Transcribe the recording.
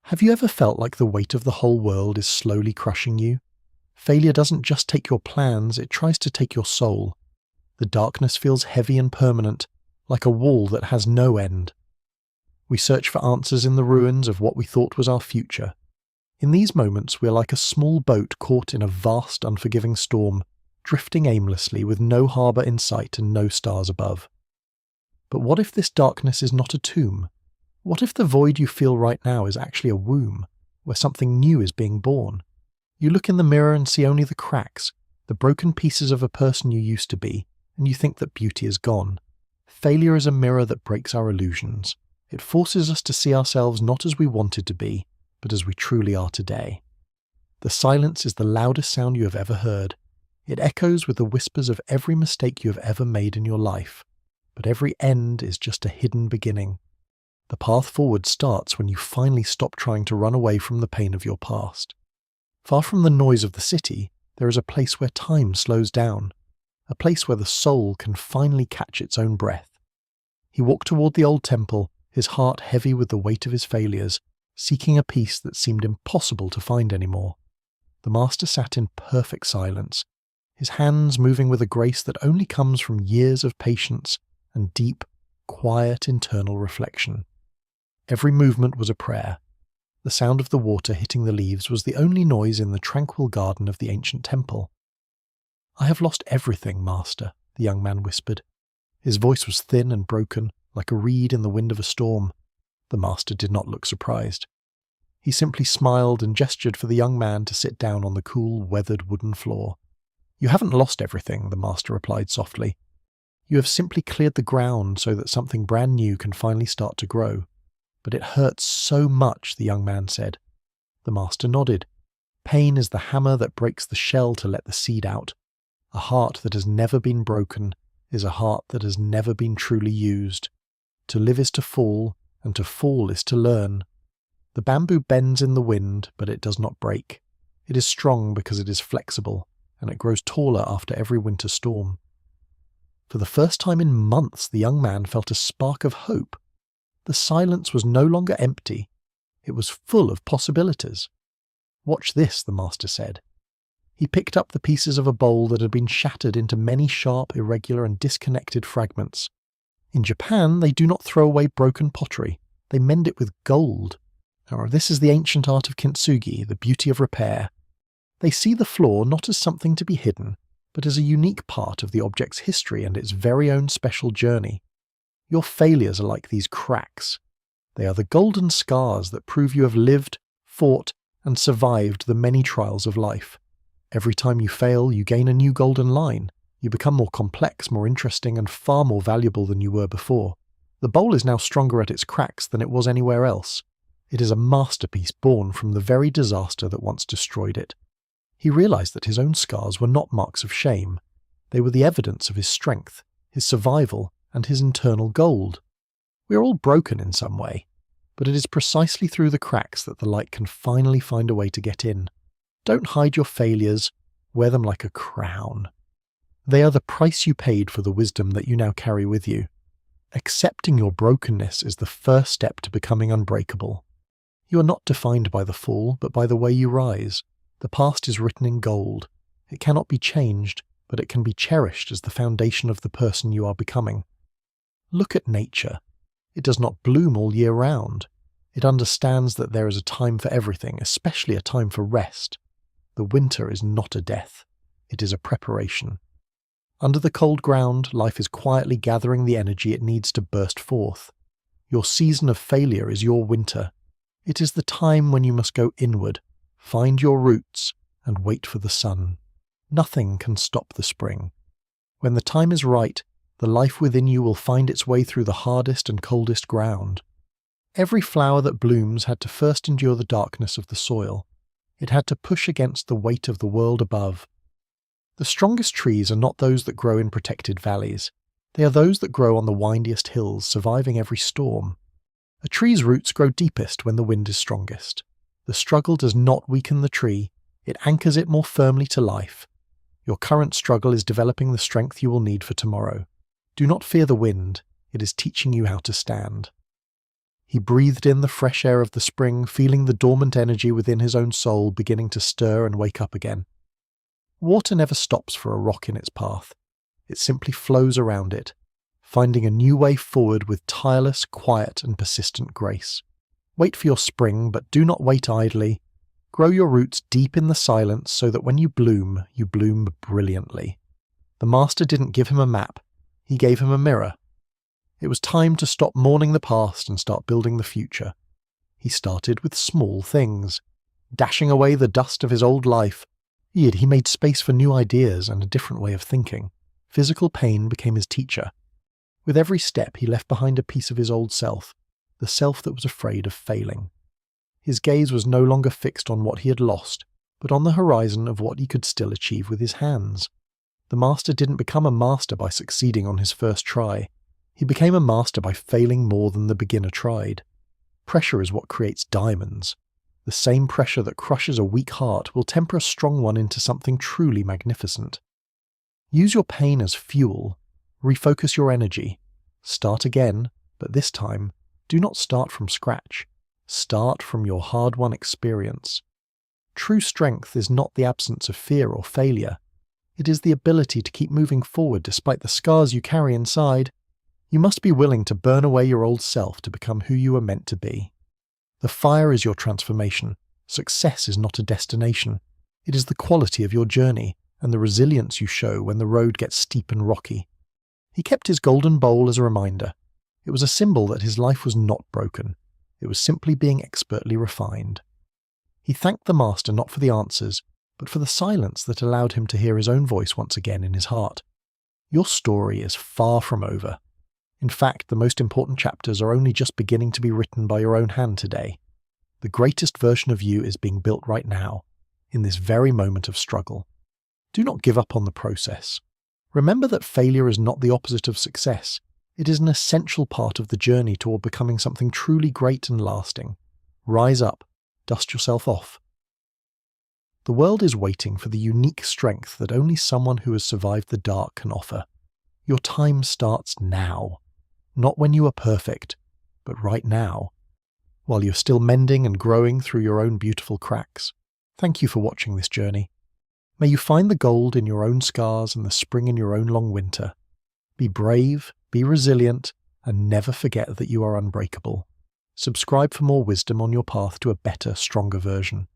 Have you ever felt like the weight of the whole world is slowly crushing you? Failure doesn't just take your plans, it tries to take your soul. The darkness feels heavy and permanent, like a wall that has no end. We search for answers in the ruins of what we thought was our future. In these moments, we are like a small boat caught in a vast, unforgiving storm, drifting aimlessly with no harbour in sight and no stars above. But what if this darkness is not a tomb? What if the void you feel right now is actually a womb, where something new is being born? You look in the mirror and see only the cracks, the broken pieces of a person you used to be, and you think that beauty is gone. Failure is a mirror that breaks our illusions. It forces us to see ourselves not as we wanted to be, but as we truly are today. The silence is the loudest sound you have ever heard. It echoes with the whispers of every mistake you have ever made in your life. But every end is just a hidden beginning. The path forward starts when you finally stop trying to run away from the pain of your past. Far from the noise of the city, there is a place where time slows down, a place where the soul can finally catch its own breath. He walked toward the old temple, his heart heavy with the weight of his failures, seeking a peace that seemed impossible to find anymore. The master sat in perfect silence, his hands moving with a grace that only comes from years of patience and deep, quiet internal reflection. Every movement was a prayer. The sound of the water hitting the leaves was the only noise in the tranquil garden of the ancient temple. "I have lost everything, master," the young man whispered. His voice was thin and broken, like a reed in the wind of a storm. The master did not look surprised. He simply smiled and gestured for the young man to sit down on the cool, weathered wooden floor. "You haven't lost everything," the master replied softly. "You have simply cleared the ground so that something brand new can finally start to grow. But it hurts so much," the young man said. The master nodded. "Pain is the hammer that breaks the shell to let the seed out. A heart that has never been broken is a heart that has never been truly used. To live is to fall, and to fall is to learn. The bamboo bends in the wind, but it does not break. It is strong because it is flexible, and it grows taller after every winter storm." For the first time in months, the young man felt a spark of hope. The silence was no longer empty. It was full of possibilities. "Watch this," the master said. He picked up the pieces of a bowl that had been shattered into many sharp, irregular, and disconnected fragments. In Japan, they do not throw away broken pottery. They mend it with gold. This is the ancient art of kintsugi, the beauty of repair. They see the flaw not as something to be hidden, but as a unique part of the object's history and its very own special journey. Your failures are like these cracks. They are the golden scars that prove you have lived, fought, and survived the many trials of life. Every time you fail, you gain a new golden line. You become more complex, more interesting, and far more valuable than you were before. The bowl is now stronger at its cracks than it was anywhere else. It is a masterpiece born from the very disaster that once destroyed it. He realized that his own scars were not marks of shame. They were the evidence of his strength, his survival, and his internal gold. We are all broken in some way, but it is precisely through the cracks that the light can finally find a way to get in. Don't hide your failures, wear them like a crown. They are the price you paid for the wisdom that you now carry with you. Accepting your brokenness is the first step to becoming unbreakable. You are not defined by the fall, but by the way you rise. The past is written in gold. It cannot be changed, but it can be cherished as the foundation of the person you are becoming. Look at nature. It does not bloom all year round. It understands that there is a time for everything, especially a time for rest. The winter is not a death. It is a preparation. Under the cold ground, life is quietly gathering the energy it needs to burst forth. Your season of failure is your winter. It is the time when you must go inward, find your roots, and wait for the sun. Nothing can stop the spring. When the time is right, the life within you will find its way through the hardest and coldest ground. Every flower that blooms had to first endure the darkness of the soil. It had to push against the weight of the world above. The strongest trees are not those that grow in protected valleys. They are those that grow on the windiest hills, surviving every storm. A tree's roots grow deepest when the wind is strongest. The struggle does not weaken the tree, it anchors it more firmly to life. Your current struggle is developing the strength you will need for tomorrow. Do not fear the wind, it is teaching you how to stand. He breathed in the fresh air of the spring, feeling the dormant energy within his own soul beginning to stir and wake up again. Water never stops for a rock in its path. It simply flows around it, finding a new way forward with tireless, quiet, and persistent grace. Wait for your spring, but do not wait idly. Grow your roots deep in the silence so that when you bloom brilliantly. The master didn't give him a map, he gave him a mirror. It was time to stop mourning the past and start building the future. He started with small things. Dashing away the dust of his old life, he made space for new ideas and a different way of thinking. Physical pain became his teacher. With every step he left behind a piece of his old self, the self that was afraid of failing. His gaze was no longer fixed on what he had lost, but on the horizon of what he could still achieve with his hands. The master didn't become a master by succeeding on his first try. He became a master by failing more than the beginner tried. Pressure is what creates diamonds. The same pressure that crushes a weak heart will temper a strong one into something truly magnificent. Use your pain as fuel. Refocus your energy. Start again, but this time, do not start from scratch. Start from your hard-won experience. True strength is not the absence of fear or failure. It is the ability to keep moving forward despite the scars you carry inside. You must be willing to burn away your old self to become who you are meant to be. The fire is your transformation. Success is not a destination. It is the quality of your journey and the resilience you show when the road gets steep and rocky. He kept his golden bowl as a reminder. It was a symbol that his life was not broken. It was simply being expertly refined. He thanked the master not for the answers, but for the silence that allowed him to hear his own voice once again in his heart. Your story is far from over. In fact, the most important chapters are only just beginning to be written by your own hand today. The greatest version of you is being built right now, in this very moment of struggle. Do not give up on the process. Remember that failure is not the opposite of success. It is an essential part of the journey toward becoming something truly great and lasting. Rise up, dust yourself off. The world is waiting for the unique strength that only someone who has survived the dark can offer. Your time starts now. Not when you are perfect, but right now, while you're still mending and growing through your own beautiful cracks. Thank you for watching this journey. May you find the gold in your own scars and the spring in your own long winter. Be brave, be resilient, and never forget that you are unbreakable. Subscribe for more wisdom on your path to a better, stronger version.